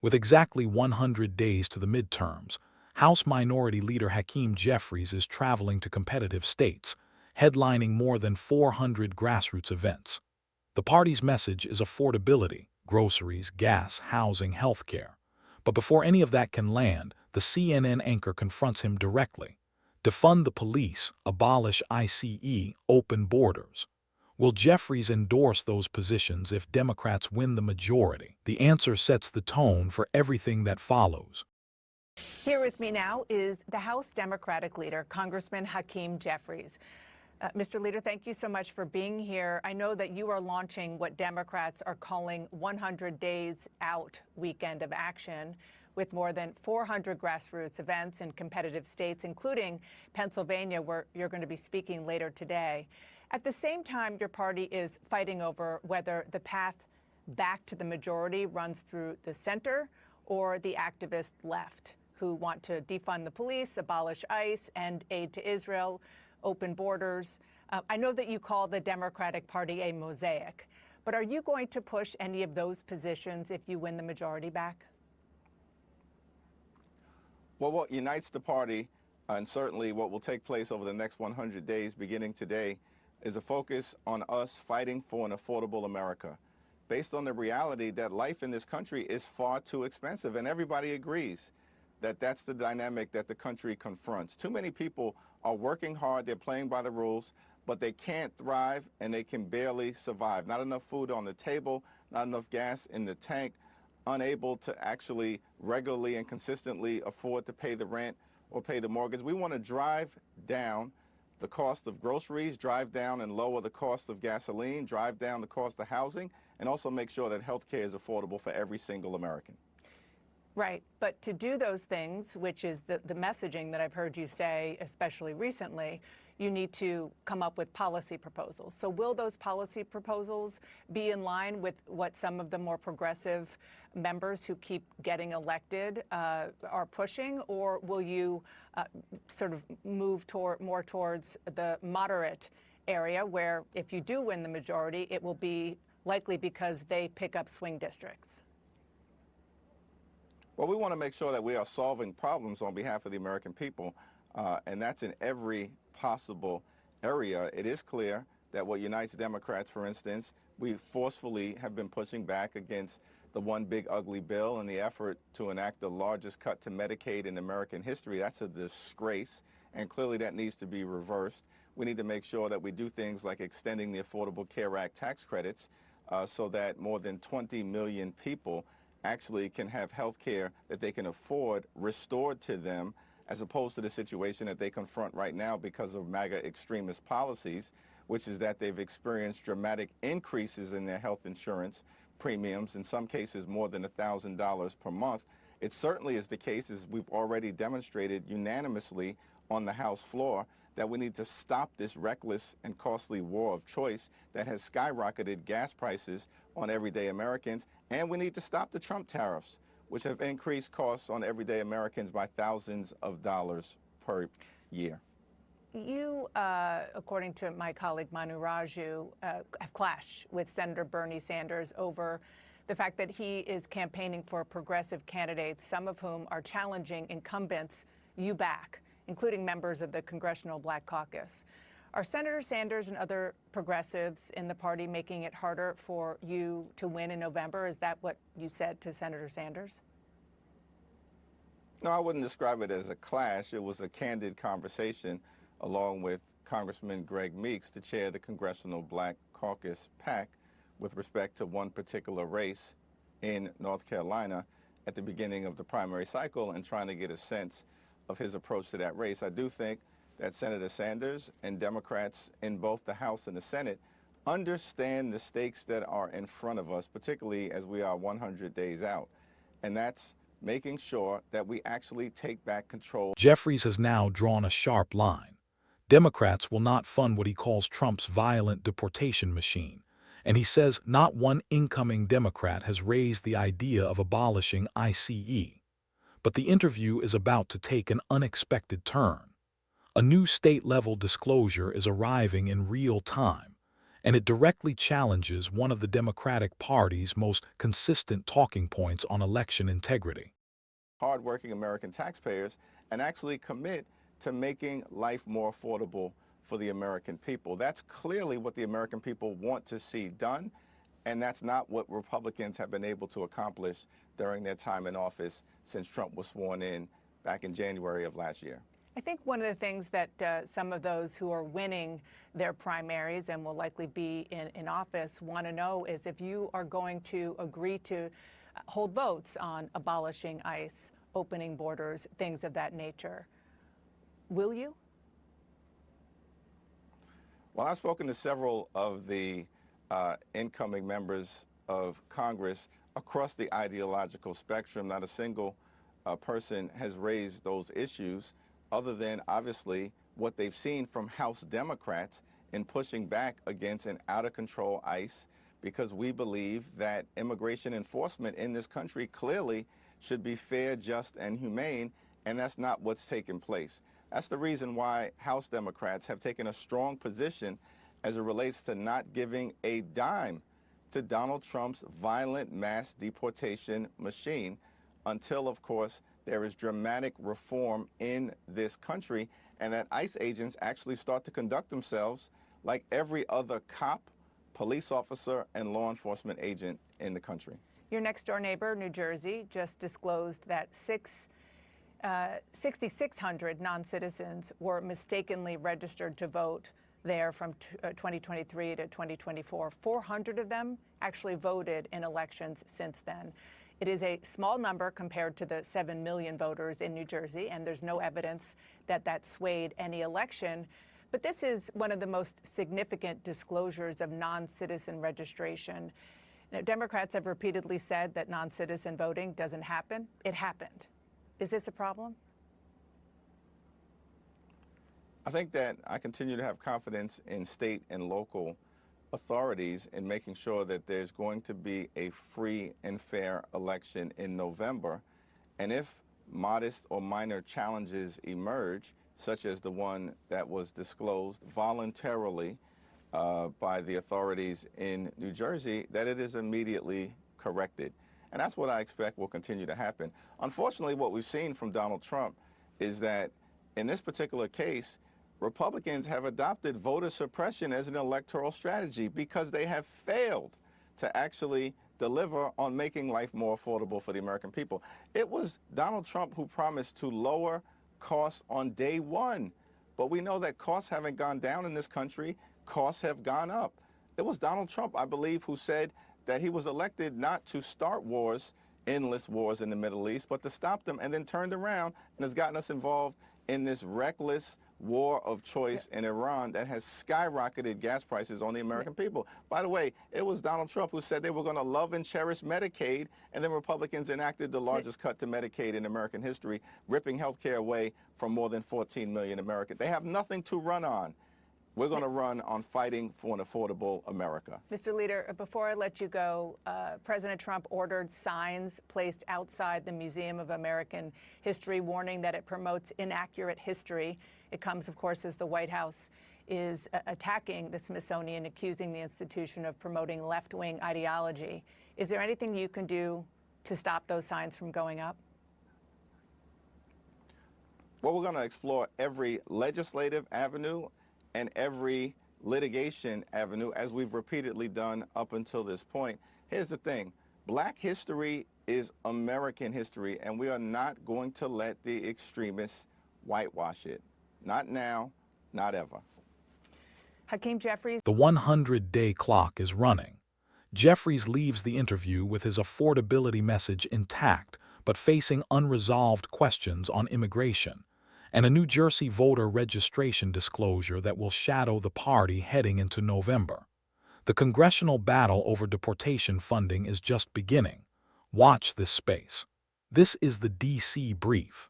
With exactly 100 days to the midterms, House Minority Leader Hakeem Jeffries is traveling to competitive states, headlining more than 400 grassroots events. The party's message is affordability, groceries, gas, housing, healthcare. But before any of that can land, the CNN anchor confronts him directly. Defund the police, abolish ICE, open borders. Will Jeffries endorse those positions if Democrats win the majority? The answer sets the tone for everything that follows. Here with me now is the House Democratic leader, Congressman Hakeem Jeffries. Mr. Leader, thank you so much for being here. I know that you are launching what Democrats are calling 100 Days Out weekend of action, with more than 400 grassroots events in competitive states, including Pennsylvania, where you're going to be speaking later today. At the same time, your party is fighting over whether the path back to the majority runs through the center or the activist left, who want to defund the police, abolish ICE, end aid to Israel, open borders. I know that you call the Democratic Party a mosaic, but are you going to push any of those positions if you win the majority back? Well, what unites the party, and certainly what will take place over the next 100 days beginning today, is a focus on us fighting for an affordable America, based on the reality that life in this country is far too expensive, and everybody agrees that that's the dynamic that the country confronts. Too many people are working hard, they're playing by the rules, but they can't thrive and they can barely survive. Not enough food on the table, not enough gas in the tank, unable to actually regularly and consistently afford to pay the rent or pay the mortgage. We want to drive down the cost of groceries, drive down and lower the cost of gasoline, drive down the cost of housing, and also make sure that health care is affordable for every single American. Right. But to do those things, which is the messaging that I've heard you say, especially recently, you need to come up with policy proposals. So will those policy proposals be in line with what some of the more progressive members who keep getting elected are pushing, or will you sort of move more towards the moderate area where if you do win the majority, it will be likely because they pick up swing districts? Well, we want to make sure that we are solving problems on behalf of the American people, and that's in every possible area. It is clear that what unites Democrats, for instance, we forcefully have been pushing back against the one big ugly bill and the effort to enact the largest cut to Medicaid in American history. That's a disgrace, and clearly that needs to be reversed. We need to make sure that we do things like extending the Affordable Care Act tax credits so that more than 20 million people actually can have health care that they can afford restored to them, as opposed to the situation that they confront right now because of MAGA extremist policies, which is that they've experienced dramatic increases in their health insurance premiums, in some cases more than $1,000 per month. It certainly is the case, as we've already demonstrated unanimously on the House floor, that we need to stop this reckless and costly war of choice that has skyrocketed gas prices on everyday Americans. And we need to stop the Trump tariffs, which have increased costs on everyday Americans by thousands of dollars per year. You, according to my colleague Manu Raju, have clashed with Senator Bernie Sanders over the fact that he is campaigning for progressive candidates, some of whom are challenging incumbents you back, including members of the Congressional Black Caucus. Are Senator Sanders and other progressives in the party making it harder for you to win in November? Is that what you said to Senator Sanders? No, I wouldn't describe it as a clash. It was a candid conversation along with Congressman Greg Meeks, to chair the Congressional Black Caucus PAC, with respect to one particular race in North Carolina at the beginning of the primary cycle, and trying to get a sense of his approach to that race. I do think that Senator Sanders and Democrats in both the House and the Senate understand the stakes that are in front of us, particularly as we are 100 days out. And that's making sure that we actually take back control. Jeffries has now drawn a sharp line. Democrats will not fund what he calls Trump's violent deportation machine, and he says not one incoming Democrat has raised the idea of abolishing ICE. But the interview is about to take an unexpected turn. A new state-level disclosure is arriving in real time, and it directly challenges one of the Democratic Party's most consistent talking points on election integrity. Hardworking American taxpayers and actually commit to making life more affordable for the American people. That's clearly what the American people want to see done, and that's not what Republicans have been able to accomplish during their time in office since Trump was sworn in back in January of last year. I think one of the things that some of those who are winning their primaries and will likely be in office want to know is if you are going to agree to hold votes on abolishing ICE, opening borders, things of that nature. Will you? Well, I've spoken to several of the incoming members of Congress across the ideological spectrum. Not a single person has raised those issues other than obviously what they've seen from House Democrats in pushing back against an out-of-control ICE, because we believe that immigration enforcement in this country clearly should be fair, just, and humane, and that's not what's taken place. That's the reason why House Democrats have taken a strong position as it relates to not giving a dime to Donald Trump's violent mass deportation machine until, of course, there is dramatic reform in this country and that ICE agents actually start to conduct themselves like every other cop, police officer, and law enforcement agent in the country. Your next door neighbor, New Jersey, just disclosed that 6,600 non-citizens were mistakenly registered to vote there from 2023 to 2024. 400 of them actually voted in elections since then. It is a small number compared to the 7 million voters in New Jersey, and there's no evidence that that swayed any election. But this is one of the most significant disclosures of non-citizen registration. Now, Democrats have repeatedly said that non-citizen voting doesn't happen. It happened. Is this a problem? I think that I continue to have confidence in state and local authorities in making sure that there's going to be a free and fair election in November. And if modest or minor challenges emerge, such as the one that was disclosed voluntarily by the authorities in New Jersey, that it is immediately corrected. And that's what I expect will continue to happen. Unfortunately, what we've seen from Donald Trump is that in this particular case, Republicans have adopted voter suppression as an electoral strategy because they have failed to actually deliver on making life more affordable for the American people. It was Donald Trump who promised to lower costs on day one, but we know that costs haven't gone down in this country, costs have gone up. It was Donald Trump, I believe, who said that he was elected not to start wars, endless wars in the Middle East, but to stop them, and then turned around and has gotten us involved in this reckless war of choice in Iran that has skyrocketed gas prices on the American people. By the way, it was Donald Trump who said they were going to love and cherish Medicaid, and then Republicans enacted the largest cut to Medicaid in American history, ripping health care away from more than 14 million Americans. They have nothing to run on. We're going to run on fighting for an affordable America. Mr. Leader, before I let you go, President Trump ordered signs placed outside the Museum of American History warning that it promotes inaccurate history. It comes, of course, as the White House is attacking the Smithsonian, accusing the institution of promoting left-wing ideology. Is there anything you can do to stop those signs from going up? Well, we're going to explore every legislative avenue and every litigation avenue, as we've repeatedly done up until this point. Here's the thing. Black history is American history, and we are not going to let the extremists whitewash it. Not now, not ever. Hakeem Jeffries. The 100-day clock is running. Jeffries leaves the interview with his affordability message intact, but facing unresolved questions on immigration and a New Jersey voter registration disclosure that will shadow the party heading into November. The congressional battle over deportation funding is just beginning. Watch this space. This is the D.C. Brief.